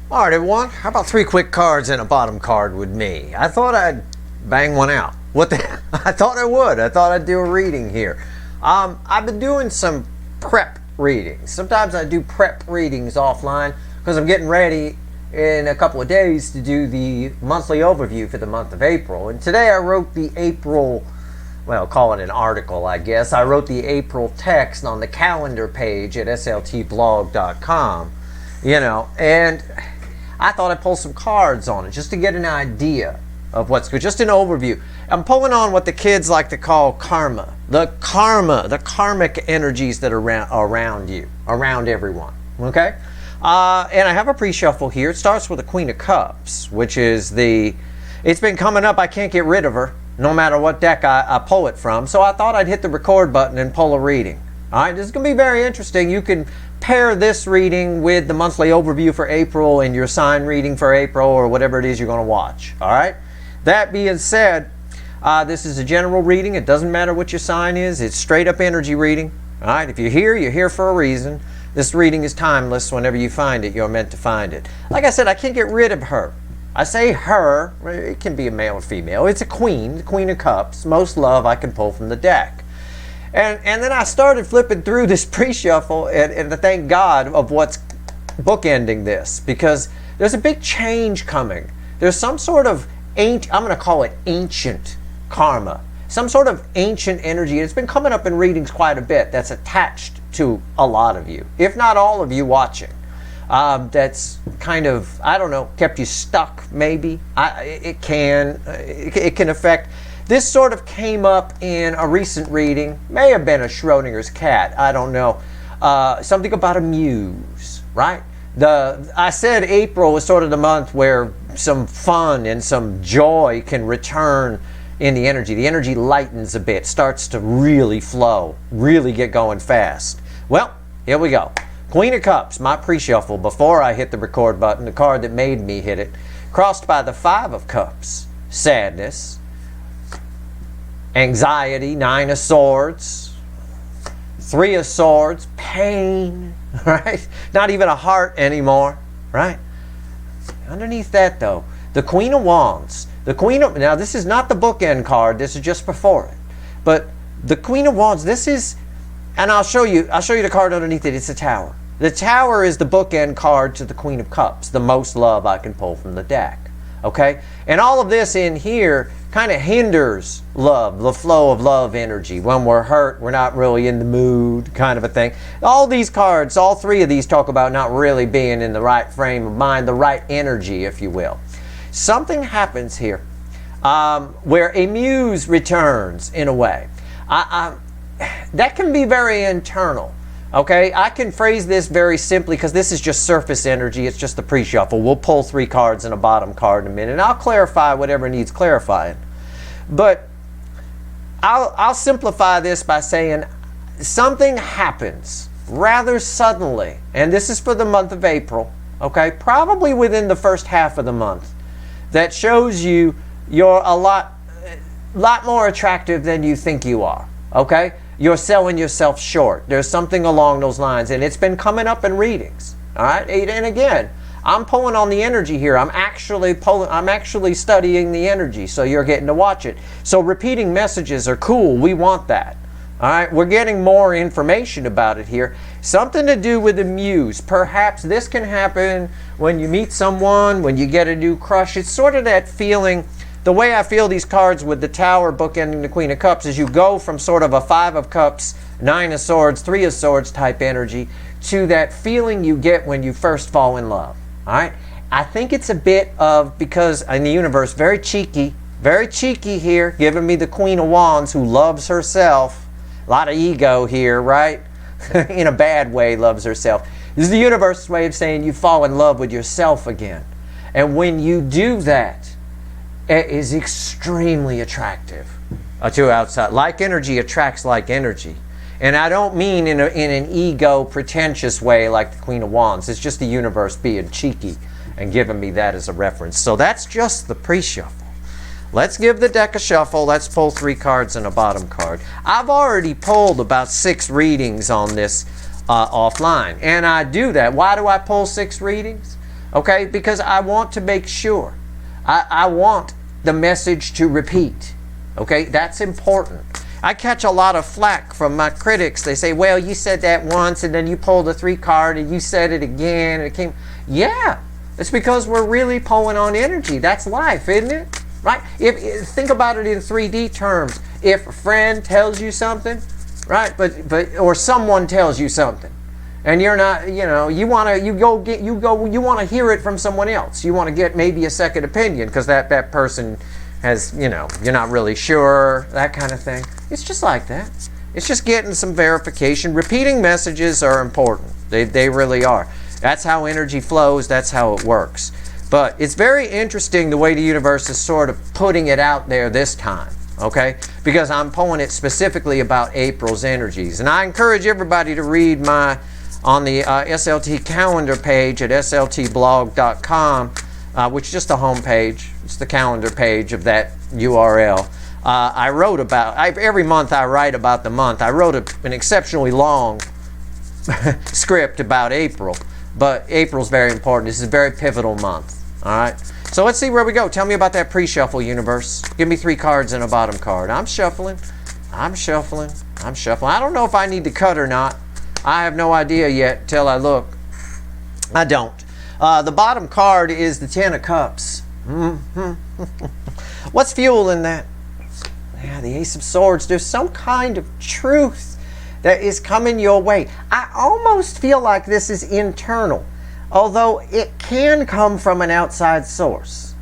All right, everyone. How about 3 quick cards and a bottom card with me? I thought I'd bang one out. What the? I thought I would. I thought I'd do a reading here. I've been doing some prep readings. Sometimes I do prep readings offline because I'm getting ready in a couple of days to do the monthly overview for the month of April. And today I wrote the April, well, call it an article, I guess. I wrote the April text on the calendar page at sltblog.com, and I thought I'd pull some cards on it just to get an idea of what's good, just an overview. I'm pulling on what the kids like to call karma, the karmic energies that are around you, around everyone, okay? And I have a pre-shuffle here. It starts with the Queen of Cups, which is it's been coming up. I can't get rid of her, no matter what deck I pull it from. So I thought I'd hit the record button and pull a reading. All right, this is going to be very interesting. You can pair this reading with the monthly overview for April and your sign reading for April or whatever it is you're going to watch. All right, that being said, this is a general reading. It doesn't matter what your sign is. It's straight up energy reading. All right, if you're here for a reason. This reading is timeless. Whenever you find it, you're meant to find it. Like I said, I can't get rid of her. I say her. It can be a male or female. It's a queen, the Queen of Cups. Most love I can pull from the deck. And then I started flipping through this pre-shuffle and to thank God of what's bookending this, because there's a big change coming. There's some sort of I'm going to call it ancient karma. Some sort of ancient energy. It's been coming up in readings quite a bit that's attached to a lot of you, if not all of you watching. That's kind of, I don't know, kept you stuck maybe. It can affect. This sort of came up in a recent reading. May have been a Schrodinger's cat. I don't know. Something about a muse, right? I said April was sort of the month where some fun and some joy can return in the energy. The energy lightens a bit, starts to really flow, really get going fast. Well, here we go. Queen of Cups, my pre-shuffle before I hit the record button, the card that made me hit it, crossed by the 5 of Cups, sadness, anxiety, 9 of Swords, 3 of Swords, pain, right? Not even a heart anymore, right? Underneath that, though, the Queen of Wands. Now, this is not the bookend card. This is just before it. But the Queen of Wands, this is, and I'll show you the card underneath it. It's a Tower. The Tower is the bookend card to the Queen of Cups, the most love I can pull from the deck. Okay? And all of this in here kind of hinders love, the flow of love energy. When we're hurt, we're not really in the mood, kind of a thing. All these cards, all 3 of these talk about not really being in the right frame of mind, the right energy, if you will. Something happens here where a muse returns in a way. That can be very internal. Okay, I can phrase this very simply because this is just surface energy. It's just the pre-shuffle. We'll pull 3 cards and a bottom card in a minute. And I'll clarify whatever needs clarifying. But I'll simplify this by saying something happens rather suddenly. And this is for the month of April. Okay, probably within the first half of the month. That shows you're a lot more attractive than you think you are. Okay? You're selling yourself short. There's something along those lines, and it's been coming up in readings. All right? And again, I'm pulling on the energy here. I'm actually studying the energy, so you're getting to watch it. So repeating messages are cool. We want that. All right? We're getting more information about it here. Something to do with the muse. Perhaps this can happen when you meet someone, when you get a new crush. It's sort of that feeling. The way I feel these cards with the Tower bookending the Queen of Cups is you go from sort of a 5 of Cups, 9 of Swords, 3 of Swords type energy to that feeling you get when you first fall in love. All right? I think it's a bit of, because in the universe, very cheeky here, giving me the Queen of Wands who loves herself. A lot of ego here, right? In a bad way, loves herself. This is the universe's way of saying you fall in love with yourself again. And when you do that, it is extremely attractive to outside. Like energy attracts like energy. And I don't mean in an ego, pretentious way like the Queen of Wands. It's just the universe being cheeky and giving me that as a reference. So that's just the pre-shuffle. Let's give the deck a shuffle. Let's pull 3 cards and a bottom card. I've already pulled about 6 readings on this offline. And I do that. Why do I pull 6 readings? okay? Because I want to make sure. I want the message to repeat, okay? That's important. I catch a lot of flack from my critics. They say, well, you said that once and then you pulled a 3 card and you said it again and it came. Yeah, it's because we're really pulling on energy. That's life, isn't it? Right? Think about it in 3D terms. If a friend tells you something, right, or someone tells you something, and you're not, you want to hear it from someone else. You want to get maybe a second opinion because that person has, you're not really sure, that kind of thing. It's just like that. It's just getting some verification. Repeating messages are important. They really are. That's how energy flows. That's how it works. But it's very interesting the way the universe is sort of putting it out there this time, okay? Because I'm pulling it specifically about April's energies. And I encourage everybody to read on the SLT calendar page at sltblog.com, which is just the home page. It's the calendar page of that URL. I wrote about, every month I write about the month. I wrote an exceptionally long script about April, but April's very important. This is a very pivotal month. All right, so let's see where we go. Tell me about that pre-shuffle, universe. Give me 3 cards and a bottom card. I'm shuffling. I don't know if I need to cut or not. I have no idea yet till I look. I don't. The bottom card is the 10 of Cups. What's fueling that? Yeah, the Ace of Swords. There's some kind of truth that is coming your way. I almost feel like this is internal, although it can come from an outside source.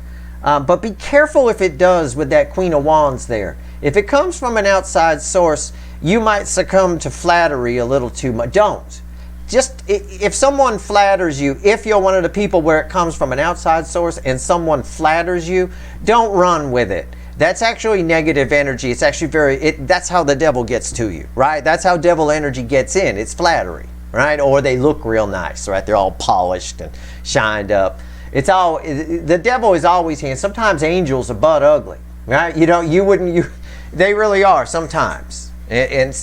But be careful if it does with that Queen of Wands there. If it comes from an outside source, you might succumb to flattery a little too much. Don't. Just, if someone flatters you, if you're one of the people where it comes from an outside source and someone flatters you, don't run with it. That's actually negative energy. It's actually that's how the devil gets to you, right? That's how devil energy gets in. It's flattery, right? Or they look real nice, right? They're all polished and shined up. The devil is always here. Sometimes angels are butt ugly, right? They really are sometimes. And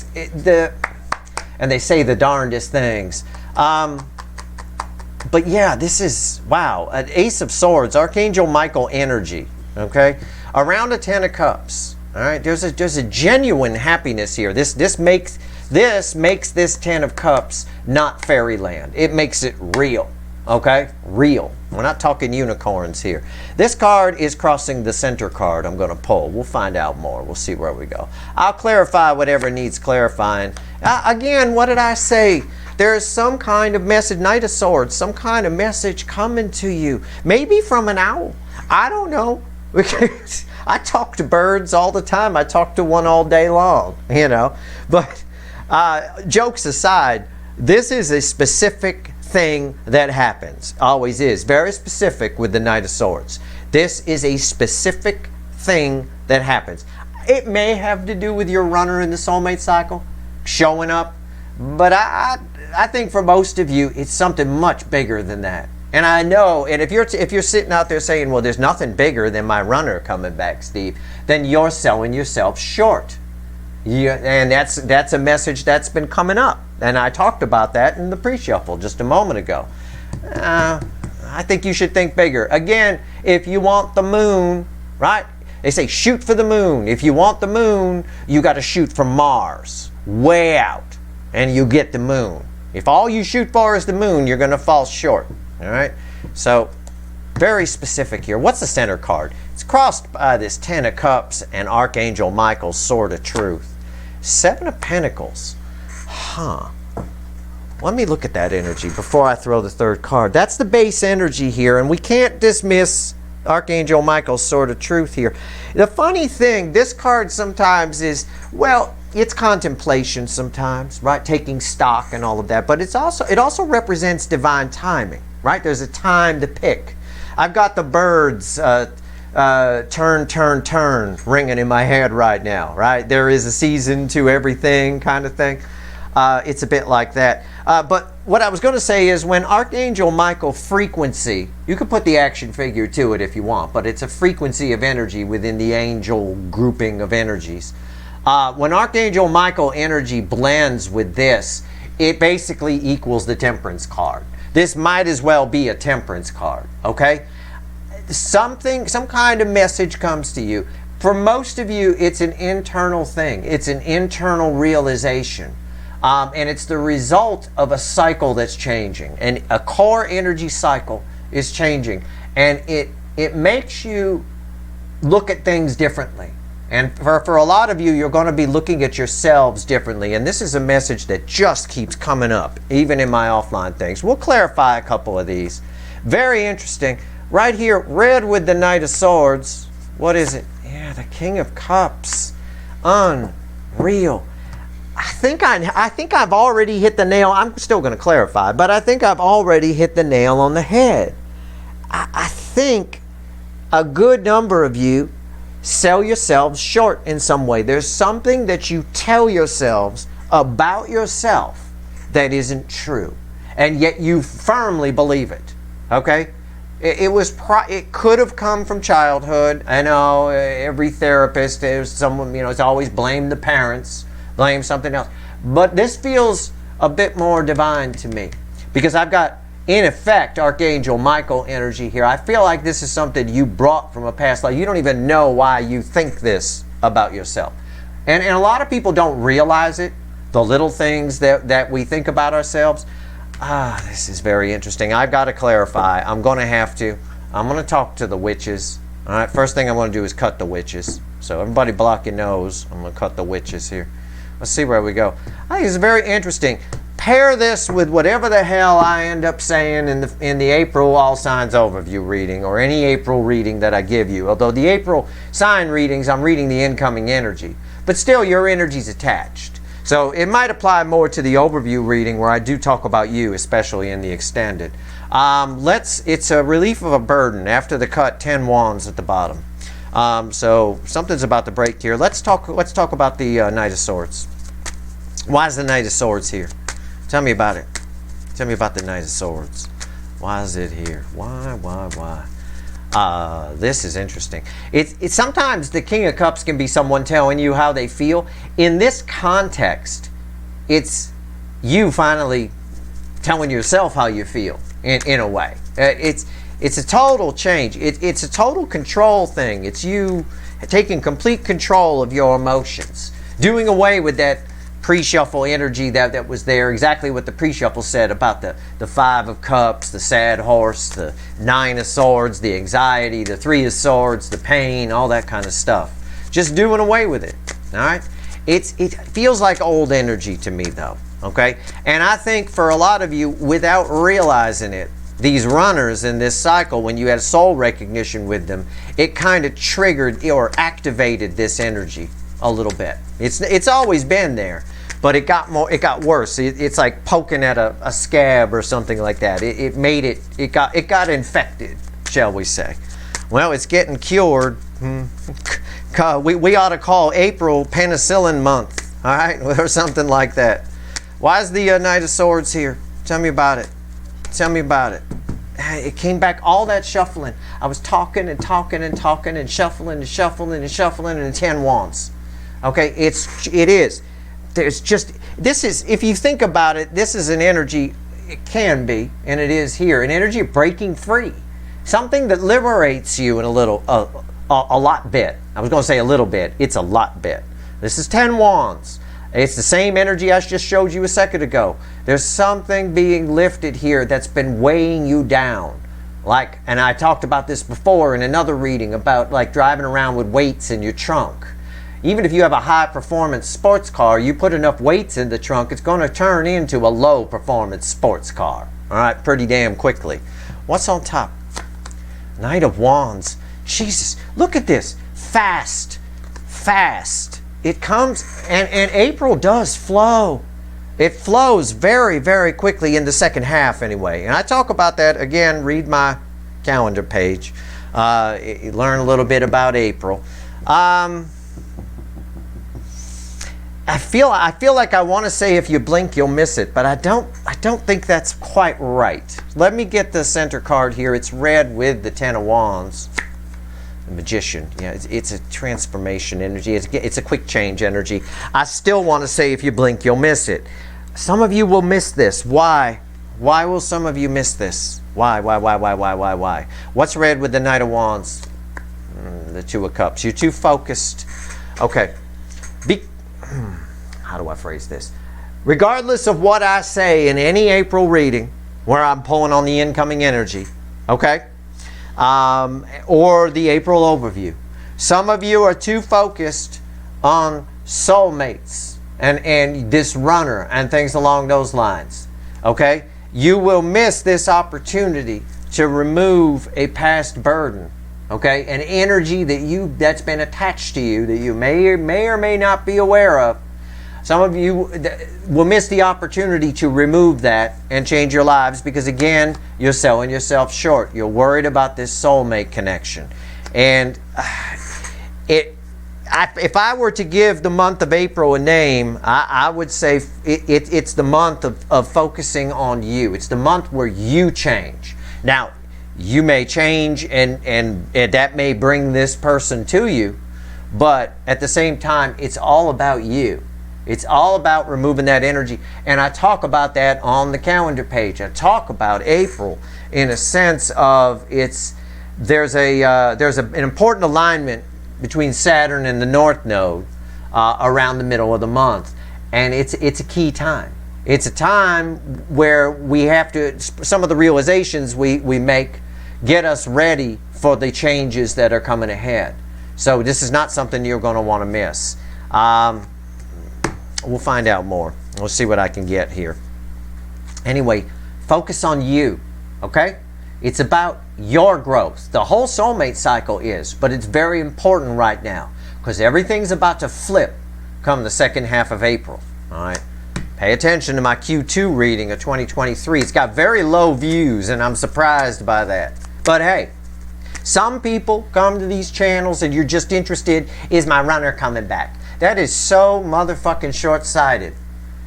they say the darndest things. But yeah, this is, wow, an Ace of Swords, Archangel Michael energy, okay? Around a 10 of Cups, all right? There's a genuine happiness here. This makes this 10 of Cups not fairyland. It makes it real, okay? Real. We're not talking unicorns here. This card is crossing the center card I'm going to pull. We'll find out more. We'll see where we go. I'll clarify whatever needs clarifying. Again, what did I say? There is some kind of message, Knight of Swords, some kind of message coming to you. Maybe from an owl. I don't know. I talk to birds all the time. I talk to one all day long, But jokes aside, this is a specific thing that happens. Always is. Very specific with the Knight of Swords. This is a specific thing that happens. It may have to do with your runner in the soulmate cycle showing up, but I think for most of you, it's something much bigger than that. And I know, and if you're sitting out there saying, well, there's nothing bigger than my runner coming back, Steve, then you're selling yourself short. And that's a message that's been coming up. And I talked about that in the pre-shuffle just a moment ago. I think you should think bigger. Again, if you want the moon, right? They say shoot for the moon. If you want the moon, you got to shoot for Mars, way out, and you get the moon. If all you shoot for is the moon, you're going to fall short. All right? So, very specific here. What's the center card? It's crossed by this 10 of Cups and Archangel Michael's Sword of Truth. 7 of Pentacles. Let me look at that energy before I throw the third card. That's the base energy here, and we can't dismiss Archangel Michael's Sword of Truth here. The funny thing, this card sometimes is, well, it's contemplation sometimes, right? Taking stock and all of that, but it also represents divine timing, right? There's a time to pick. I've got the birds turn, turn, turn ringing in my head right now, right? There is a season to everything kind of thing. It's a bit like that. But what I was going to say is when Archangel Michael frequency, you could put the action figure to it if you want, but it's a frequency of energy within the angel grouping of energies. When Archangel Michael energy blends with this, it basically equals the Temperance card. This might as well be a temperance card, okay? Some kind of message comes to you. For most of you, it's an internal thing. It's an internal realization. And it's the result of a cycle that's changing. And a core energy cycle is changing. And it makes you look at things differently. And for a lot of you, you're going to be looking at yourselves differently. And this is a message that just keeps coming up, even in my offline things. We'll clarify a couple of these. Very interesting. Right here, red with the Knight of Swords. What is it? Yeah, the King of Cups. Unreal. I think I've already hit the nail. I'm still going to clarify, but I think I've already hit the nail on the head. I think a good number of you sell yourselves short in some way. There's something that you tell yourselves about yourself that isn't true, and yet you firmly believe it. Okay? It could have come from childhood. I know every therapist, there's someone, it's always blame the parents, blame something else. But this feels a bit more divine to me, because I've got, in effect, Archangel Michael energy here. I feel like this is something you brought from a past life. You don't even know why you think this about yourself. And a lot of people don't realize it, the little things that we think about ourselves. This is very interesting. I've got to clarify. I'm going to talk to the witches. All right, first thing I'm going to do is cut the witches. So everybody block your nose. I'm going to cut the witches here. Let's see where we go. I think it's very interesting. Pair this with whatever the hell I end up saying in the April All Signs Overview reading, or any April reading that I give you. Although the April sign readings, I'm reading the incoming energy. But still, your energy's attached. So it might apply more to the overview reading, where I do talk about you, especially in the extended. It's a relief of a burden. After the cut, 10 wands at the bottom. So something's about to break here. Let's talk about the Knight of Swords. Why is the Knight of Swords here? Tell me about it. Tell me about the Knight of Swords. Why is it here? Why? This is interesting. It's sometimes the King of Cups can be someone telling you how they feel. In this context, it's you finally telling yourself how you feel in a way. It's a total change. It's a total control thing. It's you taking complete control of your emotions, doing away with that pre-shuffle energy that was there. Exactly what the pre-shuffle said about the Five of Cups, the sad horse, the Nine of Swords, the anxiety, the Three of Swords, the pain, all that kind of stuff. Just doing away with it. All right? It feels like old energy to me, though. Okay? And I think for a lot of you, without realizing it, these runners in this cycle, when you had soul recognition with them, it kind of triggered or activated this energy a little bit. It's always been there, but it got worse. It's like poking at a scab or something like that. It got infected, shall we say. Well, it's getting cured. We ought to call April penicillin month, all right, or something like that. Why is the Knight of Swords here? Tell me about it. Tell me about it. It came back, all that shuffling. I was talking and shuffling and 10 wands. Okay, it is. There's just, this is, if you think about it, this is an energy, it can be, and it is here, an energy of breaking free. Something that liberates you in a lot bit. I was going to say a little bit. It's a lot bit. This is 10 wands. It's the same energy I just showed you a second ago. There's something being lifted here that's been weighing you down. And I talked about this before in another reading about like driving around with weights in your trunk. Even if you have a high-performance sports car, you put enough weights in the trunk, it's going to turn into a low-performance sports car. All right, pretty damn quickly. What's on top? Knight of Wands. Jesus, look at this. Fast. It comes, and April does flow. It flows very, very quickly in the second half anyway. And I talk about that, again, read my calendar page. Learn a little bit about April. I feel like I want to say if you blink you'll miss it, but I don't think that's quite right. Let me get the center card here. It's red with the 10 of Wands. The Magician. Yeah, it's a transformation energy. It's a quick change energy. I still want to say if you blink you'll miss it. Some of you will miss this. Why? Why will some of you miss this? Why? What's red with the Knight of Wands? The Two of Cups. You're too focused. Okay. How do I phrase this? Regardless of what I say in any April reading, where I'm pulling on the incoming energy, okay? Or the April overview. Some of you are too focused on soulmates and this runner and things along those lines, okay? You will miss this opportunity to remove a past burden, okay? An energy that's been attached to you that you may or may not be aware of. Some of you will miss the opportunity to remove that and change your lives because, again, you're selling yourself short. You're worried about this soulmate connection. And if I were to give the month of April a name, I would say it's the month of focusing on you. It's the month where you change. Now, you may change and that may bring this person to you, but at the same time, it's all about you. It's all about removing that energy. And I talk about that on the calendar page. I talk about April in a sense of there's an important alignment between Saturn and the North Node around the middle of the month. And it's a key time. It's a time where we have to, some of the realizations we make get us ready for the changes that are coming ahead. So this is not something you're going to want to miss. We'll find out more. We'll see what I can get here. Anyway, focus on you, okay? It's about your growth. The whole soulmate cycle is, but it's very important right now because everything's about to flip come the second half of April, all right? Pay attention to my Q2 reading of 2023. It's got very low views, and I'm surprised by that. But hey, some people come to these channels and you're just interested, is my runner coming back? That is so motherfucking short-sighted.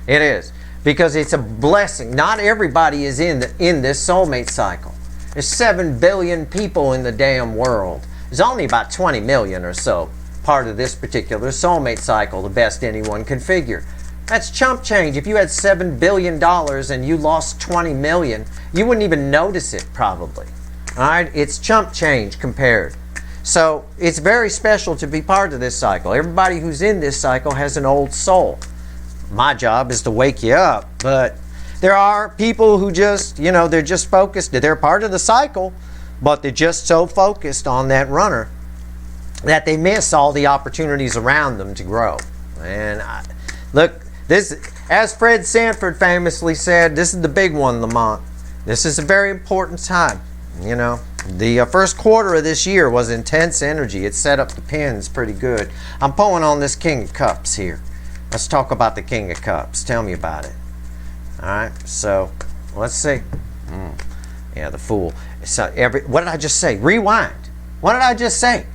It is. Because it's a blessing. Not everybody is in this soulmate cycle. There's 7 billion people in the damn world. There's only about 20 million or so part of this particular soulmate cycle, the best anyone can figure. That's chump change. If you had $7 billion and you lost 20 million, you wouldn't even notice it probably. All right? It's chump change compared. So it's very special to be part of this cycle. Everybody who's in this cycle has an old soul. My job is to wake you up, but there are people who just, they're just focused. They're part of the cycle, but they're just so focused on that runner that they miss all the opportunities around them to grow. And look, this, as Fred Sanford famously said, this is the big one, Lamont. This is a very important time, The first quarter of this year was intense energy. It set up the pins pretty good. I'm pulling on this King of Cups here. Let's talk about the King of Cups. Tell me about it. All right, so let's see. Yeah, the Fool. So what did I just say? Rewind. What did I just say?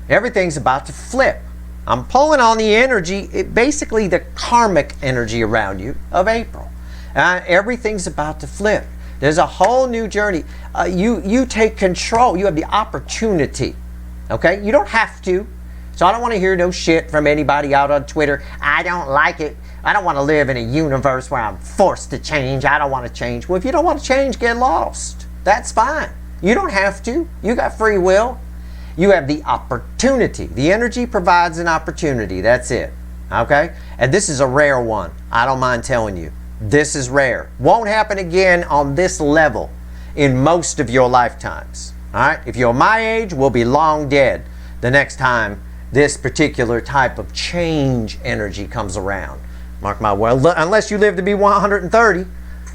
Everything's about to flip. I'm pulling on the energy, basically the karmic energy around you of April. Everything's about to flip. There's a whole new journey. You take control. You have the opportunity. Okay? You don't have to. So I don't want to hear no shit from anybody out on Twitter. I don't like it. I don't want to live in a universe where I'm forced to change. I don't want to change. Well, if you don't want to change, get lost. That's fine. You don't have to. You got free will. You have the opportunity. The energy provides an opportunity. That's it. Okay? And this is a rare one. I don't mind telling you. This is rare. Won't happen again on this level in most of your lifetimes. All right? If you're my age, we'll be long dead the next time this particular type of change energy comes around. Mark my word. Unless you live to be 130,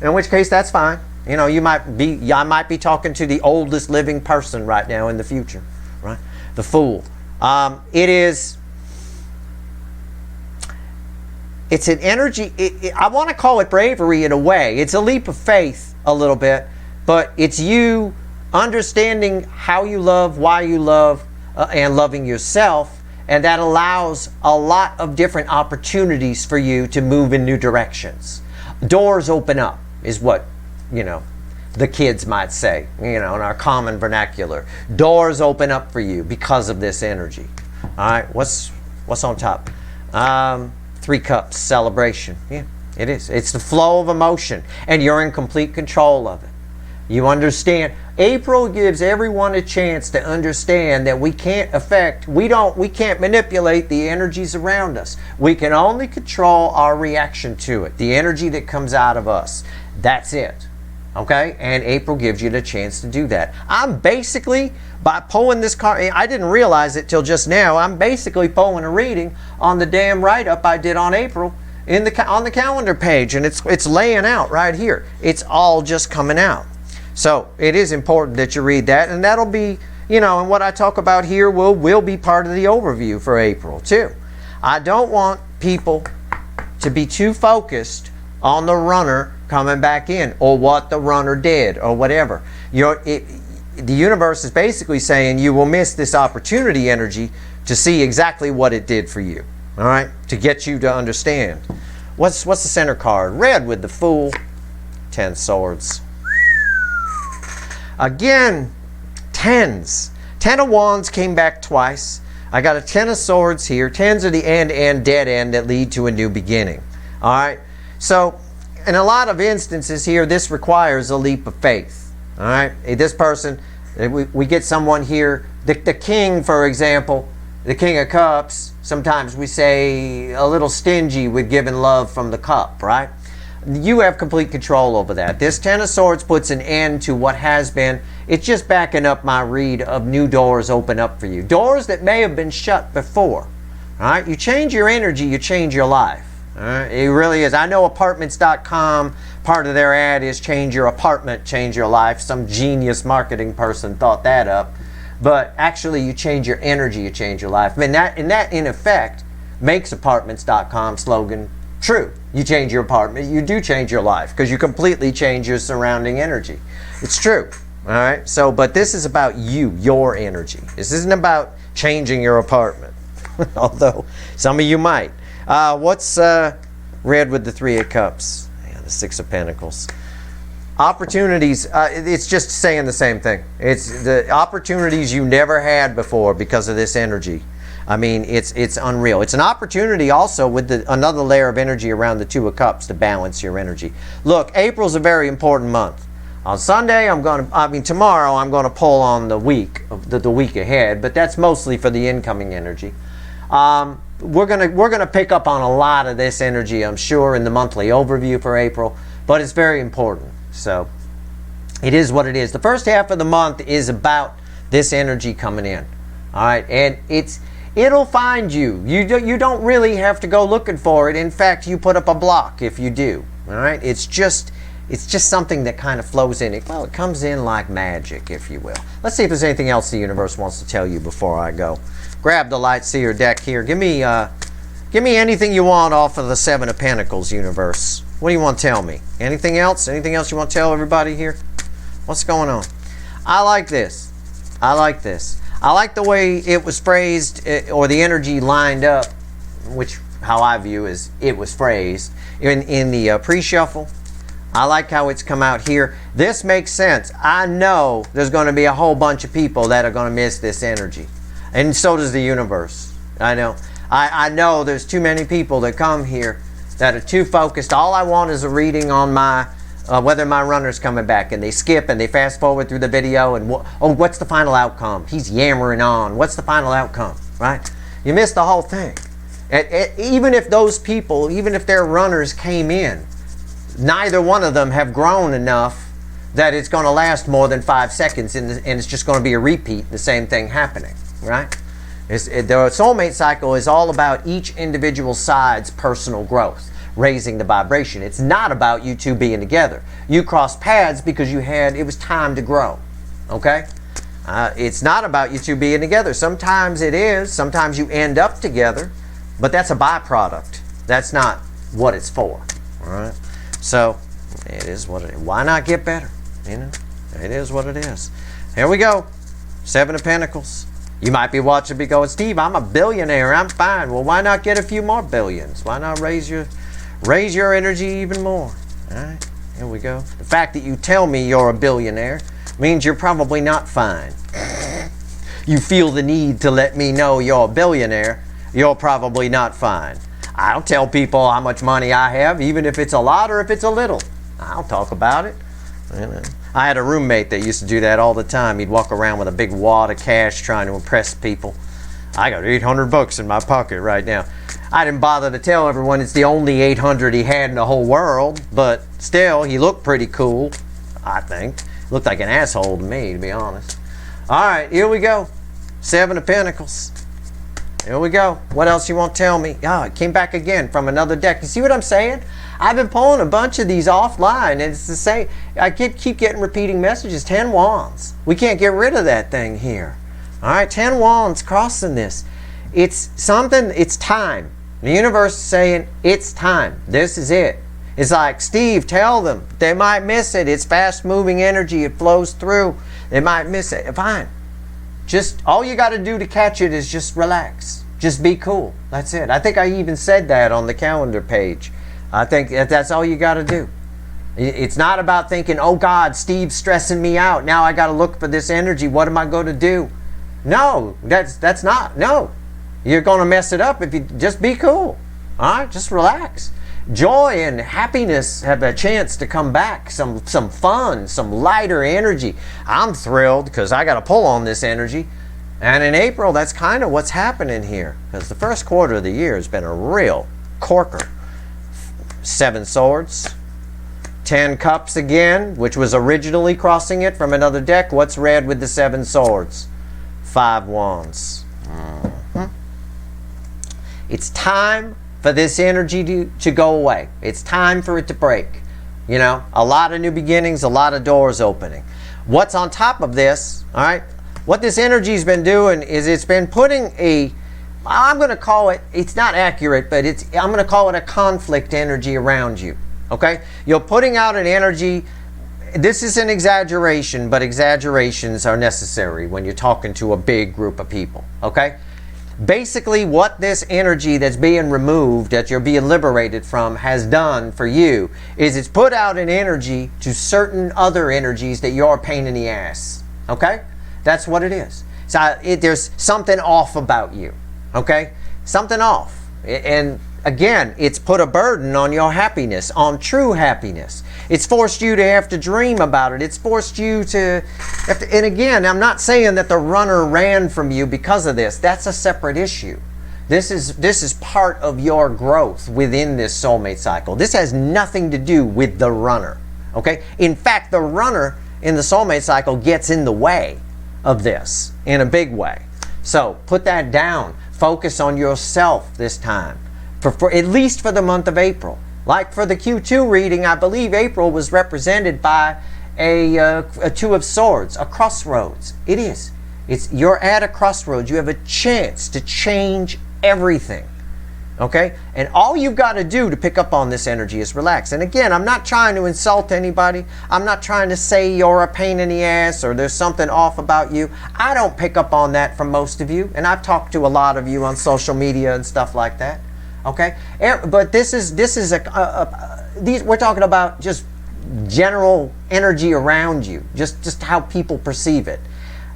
in which case that's fine. I might be talking to the oldest living person right now in the future. Right? The Fool. It's an energy, I want to call it bravery in a way. It's a leap of faith a little bit, but it's you understanding how you love, why you love, and loving yourself, and that allows a lot of different opportunities for you to move in new directions. Doors open up is what, the kids might say, in our common vernacular. Doors open up for you because of this energy. All right, what's on top? 3 Cups, celebration. Yeah, It is. It's the flow of emotion, and you're in complete control of it. You understand? April gives everyone a chance to understand that we can't manipulate the energies around us. We can only control our reaction to it, the energy that comes out of us. That's it. Okay? And April gives you the chance to do that. I'm basically, by pulling this card, I didn't realize it till just now, I'm basically pulling a reading on the damn write-up I did on April on the calendar page, and it's laying out right here. It's all just coming out. So it is important that you read that, and that'll be, and what I talk about here will be part of the overview for April too. I don't want people to be too focused on the runner coming back in, or what the runner did, or whatever. The universe is basically saying you will miss this opportunity energy to see exactly what it did for you. All right, to get you to understand. What's the center card? Red with the Fool. 10 swords. Again, tens. 10 of wands came back twice. I got a 10 of swords here. Tens are the end, dead end that lead to a new beginning. All right. So, in a lot of instances here, this requires a leap of faith. All right. This person, we get someone here, the king, for example, the King of Cups. Sometimes we say a little stingy with giving love from the cup, right? You have complete control over that. This 10 of Swords puts an end to what has been. It's just backing up my read of new doors open up for you. Doors that may have been shut before. All right? You change your energy, you change your life. All right? It really is. I know apartments.com, part of their ad is change your apartment, change your life. Some genius marketing person thought that up. But actually, you change your energy, you change your life. I mean, that in effect makes apartments.com slogan true. You change your apartment, you do change your life, because you completely change your surrounding energy. It's true. All right. So, but this is about you, your energy. This isn't about changing your apartment, although some of you might. What's red with the 3 of Cups? Yeah, the 6 of Pentacles. Opportunities, it's just saying the same thing. It's the opportunities you never had before because of this energy. I mean, it's unreal. It's an opportunity also with another layer of energy around the 2 of Cups to balance your energy. Look, April's a very important month. On Sunday, tomorrow I'm going to pull on the week ahead, but that's mostly for the incoming energy. We're gonna pick up on a lot of this energy, I'm sure, in the monthly overview for April, but it's very important. So it is what it is. The first half of the month is about this energy coming in. All right, and it'll find you. You don't really have to go looking for it. In fact, you put up a block if you do. All right, it's just something that kind of flows in. It comes in like magic, if you will. Let's see if there's anything else the universe wants to tell you before I go. Grab the Light Seer deck here. Give me anything you want off of the 7 of Pentacles, universe. What do you want to tell me? Anything else? Anything else you want to tell everybody here? What's going on? I like this. I like this. I like the way it was phrased, or the energy lined up, which how I view is it was phrased in the pre-shuffle. I like how it's come out here. This makes sense. I know there's going to be a whole bunch of people that are going to miss this energy. And so does the universe. I know. I know there's too many people that come here that are too focused. All I want is a reading on my whether my runner's coming back, and they skip and they fast forward through the video and what's the final outcome? He's yammering on. What's the final outcome? Right? You miss the whole thing. Even if those people, even if their runners came in, neither one of them have grown enough that it's going to last more than 5 seconds, and it's just going to be a repeat, the same thing happening. Right? The soulmate cycle is all about each individual side's personal growth, raising the vibration. It's not about you two being together. You crossed paths because it was time to grow. Okay? It's not about you two being together. Sometimes it is. Sometimes you end up together, but that's a byproduct. That's not what it's for. All right? So, it is what it is. Why not get better? You know? It is what it is. Here we go. 7 of Pentacles. You might be watching me going, Steve, I'm a billionaire. I'm fine. Well, why not get a few more billions? Why not raise your energy even more? All right, here we go. The fact that you tell me you're a billionaire means you're probably not fine. You feel the need to let me know you're a billionaire. You're probably not fine. I don't tell people how much money I have, even if it's a lot or if it's a little. I'll talk about it. You know. I had a roommate that used to do that all the time. He'd walk around with a big wad of cash trying to impress people. I got 800 bucks in my pocket right now. I didn't bother to tell everyone it's the only 800 he had in the whole world, but still, he looked pretty cool, I think. Looked like an asshole to me, to be honest. All right, here we go. 7 of Pentacles. Here we go. What else you want to tell me? Oh, it came back again from another deck. You see what I'm saying? I've been pulling a bunch of these offline, and it's the same. I keep getting repeating messages. 10 wands. We can't get rid of that thing here. All right, 10 wands crossing this. It's something, it's time. The universe is saying, it's time. This is it. It's like, Steve, tell them. They might miss it. It's fast-moving energy. It flows through. They might miss it. Fine. Just, all you got to do to catch it is just relax. Just be cool. That's it. I think I even said that on the calendar page. I think that's all you got to do. It's not about thinking, oh God, Steve's stressing me out. Now I got to look for this energy. What am I going to do? No, that's not. No. You're going to mess it up if you just be cool. All right? Just relax. Joy and happiness have a chance to come back. Some fun, some lighter energy. I'm thrilled because I got to pull on this energy. And in April, that's kind of what's happening here. Because the first quarter of the year has been a real corker. 7 swords. 10 cups again, which was originally crossing it from another deck. What's red with the 7 swords? 5 wands. It's time for this energy to go away. It's time for it to break. You know, a lot of new beginnings, a lot of doors opening. What's on top of this, all right, what this energy's been doing is it's been putting I'm going to call it, it's not accurate, but I'm going to call it a conflict energy around you. Okay? You're putting out an energy. This is an exaggeration, but exaggerations are necessary when you're talking to a big group of people. Okay? Basically, what this energy that's being removed, that you're being liberated from, has done for you is it's put out an energy to certain other energies that you're a pain in the ass. Okay? That's what it is. So there's something off about you. Okay? Something off. And again, it's put a burden on your happiness, on true happiness. It's forced you to have to dream about it. It's forced you to have to, and again, I'm not saying that the runner ran from you because of this. That's a separate issue. This is part of your growth within this soulmate cycle. This has nothing to do with the runner. Okay? In fact, the runner in the soulmate cycle gets in the way of this in a big way. So put that down. Focus on yourself this time. For at least for the month of April. Like for the Q2 reading, I believe April was represented by a 2 of swords, a crossroads. It is. You're at a crossroads. You have a chance to change everything. Okay? And all you've got to do to pick up on this energy is relax. And again, I'm not trying to insult anybody. I'm not trying to say you're a pain in the ass or there's something off about you. I don't pick up on that from most of you. And I've talked to a lot of you on social media and stuff like that. Okay, but we're talking about just general energy around you, just how people perceive it.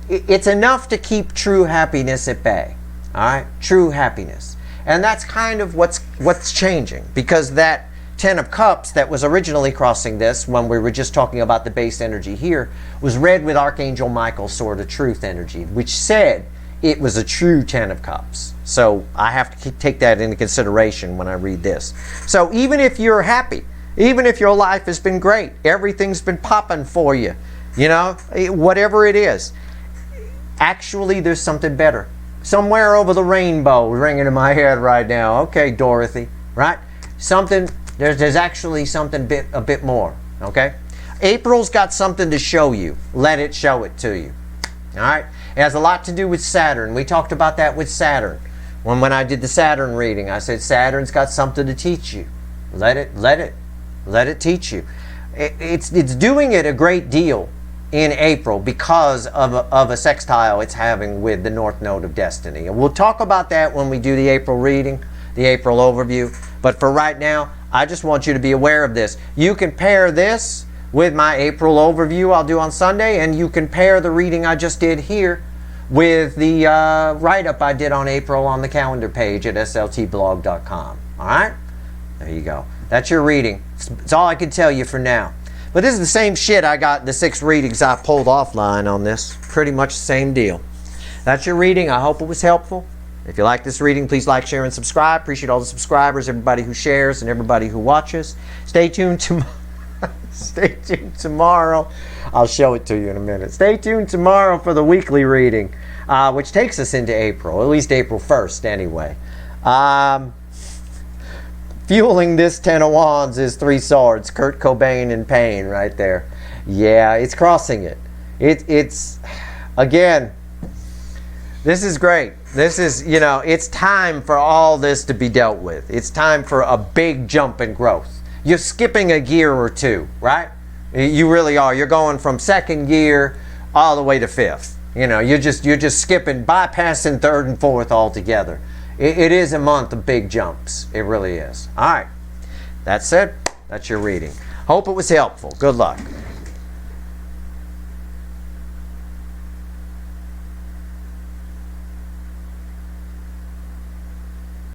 It's enough to keep true happiness at bay. All right, true happiness, and that's kind of what's changing, because that 10 of Cups that was originally crossing this when we were just talking about the base energy here was red with Archangel Michael's Sword of Truth energy, which said it was a true 10 of Cups. So I have to take that into consideration when I read this. So even if you're happy, even if your life has been great, everything's been popping for you, you know, whatever it is, actually there's something better. Somewhere over the rainbow ringing in my head right now. Okay, Dorothy, right? There's actually something a bit more, okay? April's got something to show you. Let it show it to you. All right? It has a lot to do with Saturn. We talked about that with Saturn. When I did the Saturn reading, I said Saturn's got something to teach you. Let it teach you. It's doing it a great deal in April because of a sextile it's having with the North Node of Destiny. And we'll talk about that when we do the April reading, the April overview. But for right now, I just want you to be aware of this. You can pair this with my April overview I'll do on Sunday, and you can pair the reading I just did here with the write-up I did on April on the calendar page at sltblog.com. All right? There you go. That's your reading. It's all I can tell you for now. But this is the same shit I got the 6 readings I pulled offline on this. Pretty much the same deal. That's your reading. I hope it was helpful. If you like this reading, please like, share, and subscribe. Appreciate all the subscribers, everybody who shares, and everybody who watches. Stay tuned Stay tuned tomorrow. I'll show it to you in a minute. Stay tuned tomorrow for the weekly reading, which takes us into April, at least April 1st anyway. Fueling this 10 of Wands is 3 swords. Kurt Cobain in pain right there. Yeah, it's crossing it. It's, again, this is great. This is, you know, it's time for all this to be dealt with. It's time for a big jump in growth. You're skipping a gear or 2, right? You really are. You're going from 2nd gear all the way to 5th. You know, you're just skipping, bypassing 3rd and 4th altogether. It is a month of big jumps. It really is. All right. That's it. That's your reading. Hope it was helpful. Good luck.